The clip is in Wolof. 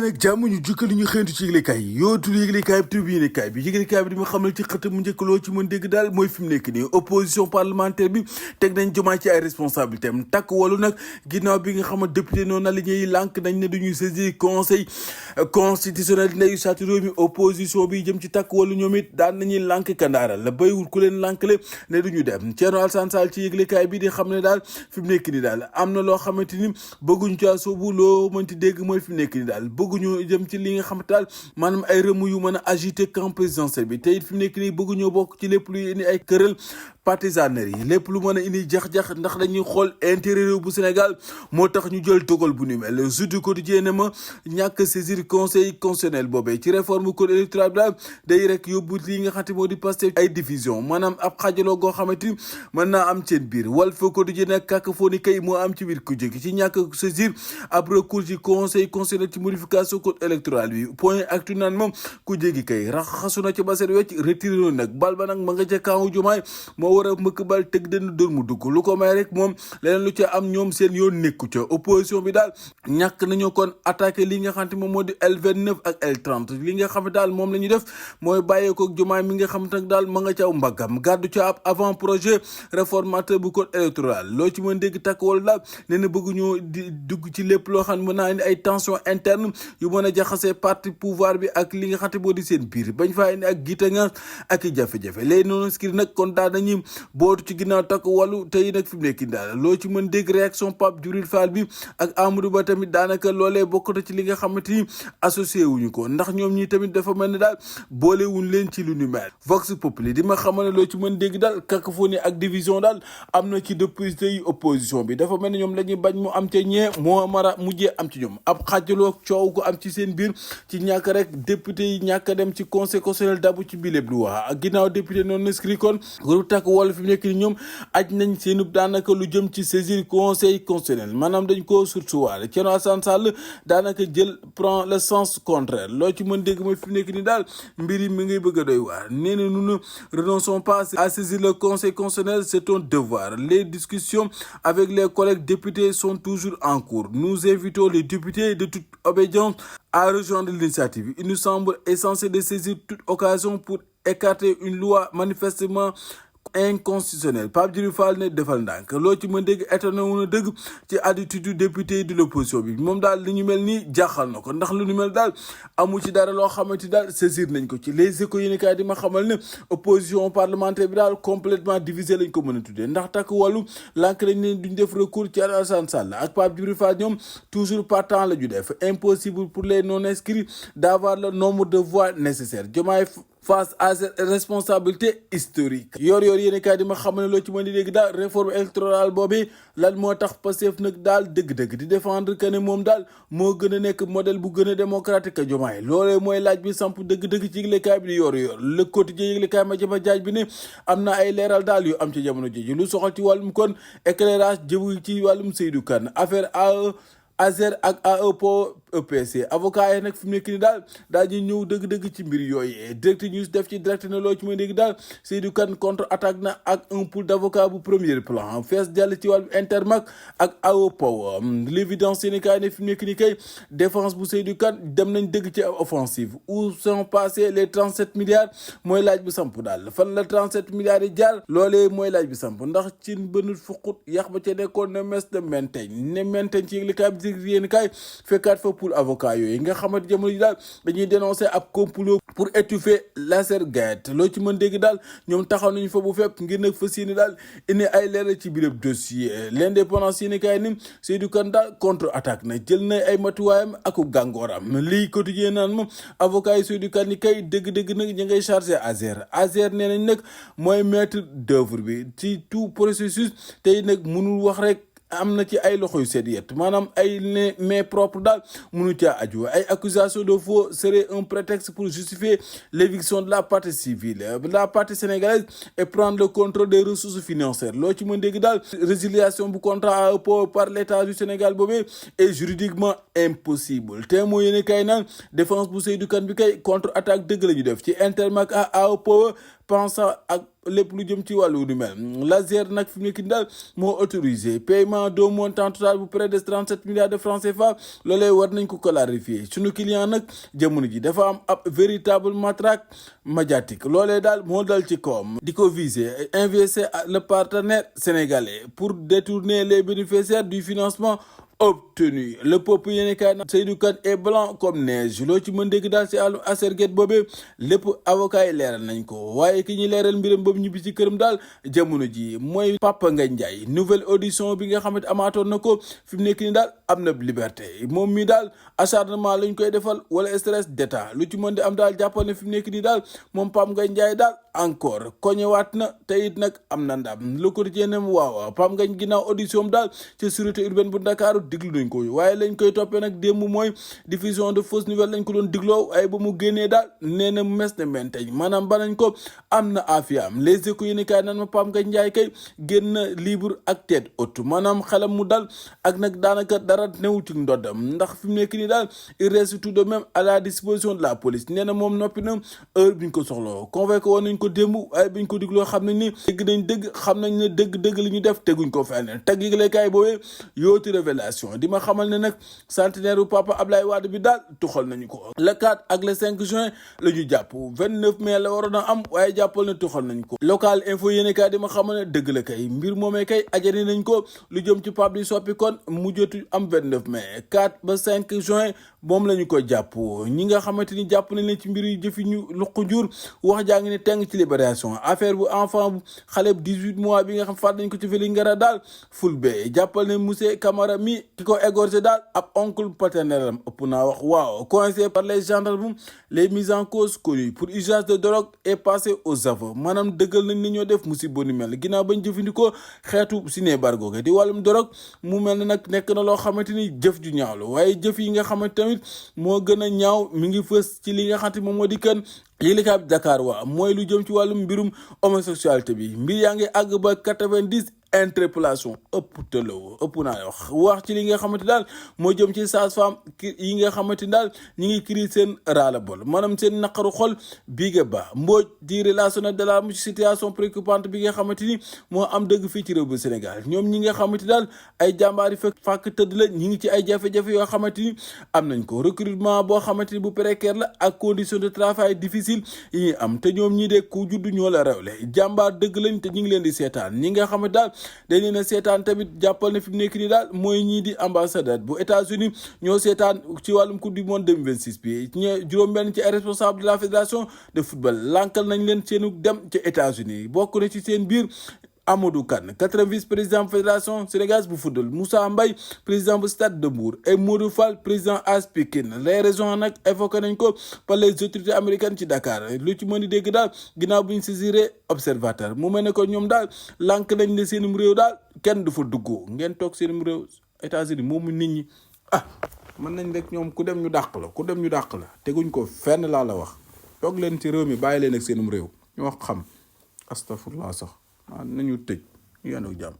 nag jàmm ñu jukkal ñu xëyntu ci yëglekaay yi yootul yëglekaay bi tribune yëglekaay bi di ma xamal ci xëtam mu njëkk loo ci mën dégg daal mooy fi mu nekk nii opposition parlementaire bi teg nañ Diomaye ci ay responsabilité am takk walu nag ginnaaw bi nga xam ne député noonu aligné yi lànk nañ ne duñuy saisir conseil constitutionnel ndeyu saati réew mi opposition bi jëm ci takk walu ñoom it daan nañuy lànk kandaaral la béywul ku leen lànkle ne duñu dem Thierno Alassane Sall ci yëglekaay bi di xam ne daal fi mu nekk nii daal am na loo xamante ni bëgguñ caa soobu loo mënti dégg mooy fi mu nekk nii daal bëgguñu jëm ci li nga xam daal maanaam ay remous yu mën a agiter camp présidentiel bi te it fi mu nekk nii bëgguñoo bokk ci lépp luy indi ay këral partisanerie yi lépp lu mën a indi jax-jax ndax dañuy xool intérêt réew bu Sénégal moo tax ñu jël dogal bu ni mel Sud Quotidien ne ma ñàkk saisir conseil constitutionnel boobee ci réforme code électoral bi daal day rek yóbbu li nga xamante moo di Pastef ay division maanaam ab xaajaloo goo xamante ni mën naa am seen biir Walf Quotidien nag cacophonie kay moo am ci biir ku jégi ci ñàkk saisir ab recours ci conseil constitutionnel ci modification code électoral bi point actu naan moom ku jégi kay raxasu na ci ba set wecc retiré noonu nag bal ba nag ma nga ca kaawu Diomaye moo war a mëkk bal tëg dënn dóor mu dugg lu ko may rek moom leneen lu ca am ñoom seen yoon nekku ca opposition bi daal ñàkk nañoo kon attaqué li nga xamante moom moo di L29 ak L30 li nga xam ne daal moom la ñu def mooy bàyyeekoo ak Diomaye mi nga xamante nag daal ma nga ca mbaggam gàddu ca ab avant projet réformateur bu code électoral loo ci mën dégg takk wala daal nee na bëgguñoo di dugg ci lépp loo xam ne mën naa indi ay tension interne yu mën a jaxasee parti pouvoir bi ak li nga xamante moo di seen biir bañ faa indi ak giita nga ak i jafe-jafe léegi noonu skir nag kon daal nañu bootu ci ginnaaw takk wàllu tey nag fi mu nekk daal loo ci mën dégg réaction Pape Djibril Fall bi ak Amadou Ba tamit daanaka loolee bokk na ci li nga xamante ni associé wuñu ko ndax ñoom ñi tamit dafa mel ne daal boole wuñ leen ci lu ñu mel Vox Populi di ma xamal ne loo ci mën dégg daal cacophonie ak division daal am na ci député yi opposition bi dafa mel ne ñoom la ñuy bañ mu am ca ñee moo mara mujjee am ci ñoom ab xaajaloo coow ko am ci seen biir ci ñàkk rek député yi ñàkk dem ci conseil constitutionnel dabu ci bileb lu waa ak ginnaaw député noonu neskri kon groupe takk wala fi mu nekk ni ñoom aj nañ seenub daanaka lu jëm ci saisir conseil constitutionnel maanaam dañ ko sursuwaale Thierno Alassane Sall daanaka jël prend le sens contraire loo ci mën dégg mooy fi mu nekk ni daal mbir yi mi ngay bëgg a doy waar nee na nous ne renonçons pas à saisir le conseil constitutionnel, c'est un devoir. Les discussions avec les collègues députés sont toujours en cours. Nous invitons les députés de toute obédience à rejoindre l'initiative. Il nous semble essentiel de saisir toute occasion pour écarter une loi manifestement inconstitutionnel Pape Djibril Fall ne defal ndànk loo ci mën dégg étonné wu na dëgg ci attitude député de l'opposition bi moom daal li ñu mel nii jaaxal na ko ndax lu ñu mel daal amu ci dara loo xamante daal saisir nañ ko ci les échos yi di ma xamal ne opposition parlementaire bi daal complètement divisé lañ ko mën a tuddee ndax takk wàllu lànk lañ ne duñ def recours ci Alassane Sall ak Pape Djibril Fall ñoom toujours partant la ñu def impossible pour les non inscrits d'avoir le nombre de voix nécessaires Diomaye face à cette responsabilité historique yor yéen kaay di ma xam ne loo ci mën di dégg daal réforme électorale boobu lan moo tax Pastef nag daal dëgg-dëgg di défendre que ne moom daal moo gën a nekk modèle bu gën a démocratique que Diomaye loolee mooy laaj bi samp dëgg-dëgg ci yëglekaay bi di yor Le Quotidien yëglekaay ma jëma jaaj bi ne am na ay leeral daal yu am ci jamono ji lu soxal ci wàllum kon éclairage jëm ci wàllum Seydou Kane affaire Azer ak AEPO EPC avocat yi nag fi mu nekk ni daal di ñëw dëgg-dëgg ci mbir yooyu direct news def ci direct na loo ci may dégg daal Seydou Kane contre attaque na ak un pool d'avocat bu premier plan fees dell ci wàllu Intermac ak AEPO l'évidence sénégal ne fi mu nekk ni kay défense bu Seydou Kane dem nañ dëgg ci offensive où sont passés les 37 milliards mooy laaj bi samp daal fan la 37 milliards yi jaar loolee mooy laaj bi samp ndax cin bënut fuqut yax ba ca nekkoon ne mes de menteñ ci yëglikaay bi yéen kay fekkaat fa pour avocat yooyu nga xamante jamono ji daal dañuy dénoncer ab complot pour étouffer Lasergate loo ci mën dégg daal ñoom taxaw nañu fa bu fépp ngir nag fas yéene daal indi ay leeral ci biir dossier l'indépendance yéen kay ni Seydou Kane daal contre attaque na jël na ay matuwaayam ak gàngooram lii quotidien naan moom avocat yi Seydou Kane ni kay dëgg-dëgg nag ñu ngay chargé Azer nee nañ nag mooy maître d'œuvre bi ci tout processus tey nag mënul wax rek am na ci ay loxo yu sedd yet maanaam ay main propre daal mënu caa aju ay accusation de faux serait un prétexte pour justifier l'éviction de la partie civile de la partie sénégalaise et prendre le contrôle des ressources financières loo ci mën dégg daal résiliation bu contrat par l'État du Sénégal boobee est juridiquement impossible te moo yéene kay naan défense bu Seydou Kane bi kay contre attaque dëgg la ñu def ci Intermac à AEPO pensant ak lépp lu jëm ci wàllu du mel l'ASER nag fi mu nekk nii daal moo autorisé paiement d'un montant total bu près de 37 milliards de francs CFA loolee war nañ ko clarifier sunu client nag jamono ji dafa am ab véritable matraque médiatique loolee daal moo dal ci kawam di ko viser investir le partenaire sénégalais pour détourner les bénéficiaires du financement obtenu le peuple yéene kaay na Seydou Kane est blanc comme neige loo ci mën dégg daal si àllu aserget boobee lépp avocat yi leeral nañ ko waaye ki ñuy leeral mbiram boobu ñibbi ci këram daal jamono ji mooy Papa Ngagne Ndiaye nouvelle audition bi nga xamante amaatoon na ko fi mu nekk ni daal am na liberté moom mi daal acharnement lañ koy defal wala stress d'état lu ci mën di am daal jàppal ne fi mu nekk nii daal moom Papa Ngagne Ndiaye daal encore koñewaat na te it nag am na ndam Le Quotidien waaw Papa Ngagne ginnaaw audition daal ci sûreté urbaine bu Dakar diglu nañ ko waaye lañ koy toppee nag démb mooy diffusion de fausses nouvelles lañ ko doon digloo waaye ba mu génnee daal nee na mes na menteñ maanaam banañ ko am na afiam Les Échos yéeni kaay naan ma Papa Ngagne Ndiaye kay génn libre ak tête haute maanaam xelam mu dal ak nag daanaka dara newu ci ndoddam ndax fi mu nekk nii daal il reste tout de même à la disposition de la police nee na moom noppi na heure biñ ko soxloo convoqué woon nañ ko démb waaye biñ ko digloo xam nañ ni dëgg xam nañ ne dëgg li ñu def teguñ ko fenn teg yëglekaay boobee yooti révélation di ma xamal ne nag centenaire u Papa Ablaye Wade bi daal tuxal nañu ko le 4 ak le 5 juin la ñu jàpp 29 mai la waroon a am waaye jàppal ne tuxal nañ ko local info yéenekaay di ma xamal ne dëgg la kay mbir moomee kay ajani nañ ko lu jëm ci Pape di soppi kon mujjatu am 29 mai 4 ba 5 juin moom la ñu ko jàpp ñi nga xamante ni jàpp nañ leen ci mbir yu jëfi ñu luq njur wax jaa ngi ne teng ci libération affaire bu enfant bu xale bu 18 mois bi nga xam faat nañ ko ci Vélingara daal fulbe jàppal ne monsieur Camara mi ki ko égorgé daal ab oncle paternel am ëpp naa wax waaw coincé par les gendarmes les mises en cause connues pour usage de drogue est passé aux aveux maanaam dëggal nañ ni ñoo def musiba ni mel ginnaaw bañ jëfandikoo xeetu ciné bargo di wàllum drogue mu mel ne nag nekk na loo xamante ni jëf ju ñaaw la waaye jëf yi nga xamante tamit moo gën a ñaaw mi ngi fës ci li nga xamante moom moo di kan yëglekaay bi Dakar waa mooy lu jëm ci wàllum mbirum homosexualité bi mbir yaa ngi àgg ba 90 interpellation ëpp naa wax ci li nga xamante daal moo jëm ci sage-femme yi nga xamante daal ñi ngi cri seen ras-le-bol maanaam seen naqaru xol Bigué Ba Mbodj di relationnel de la situation préoccupante bi nga xamante ni moo am dëgg fii ci réew bu Sénégal ñoom ñi nga xamante daal ay jàmbaar yi fàkk tëdd la ñi ngi ci ay jafe-jafe yoo xamante ni am nañ ko recrutement boo xamante ni bu précaire la ak condition de travail difficile yi ñuy am te ñoom ñii de ku judd ñoo la rewle jàmbaar dëgg lañ te ñi ngi leen di seetaan ñi nga xamante daal dañ leen a seetaan tamit jàppal ne fi mu nekk nii daal mooy ñii di ambassadeur bu États-Unis ñoo seetaan ci wàllum coupe du monde 2026 bi juróom-benn ci ay responsable de la fédération de football lankal nañ leen seenu dem ci États-Unis bokk na ci seen biir Amadou Kane 80 vice-président fédération sénégalaise bu football Moussa Mbaye président bu Stade de Mbour et Modou Fall président AS Pikine les raisons nag évoqué nañ ko par les autorités américaines ci Dakar lu ci mën di dégg daal ginnaaw bu ñu saisiré observateur mu mel ne ko ñoom daal lànk nañ ne seenum réew daal kenn du fa dugg ngeen toog seenum réew États-Unis moomu nit ñi mën nañ rek ñoom ku dem ñu dàq la teguñ ko fenn laa la wax toog leen ci réew mi bàyyi leen ak seenum réew ñu wax xam astafurlah sax nañu tëj ñu yendu jàmm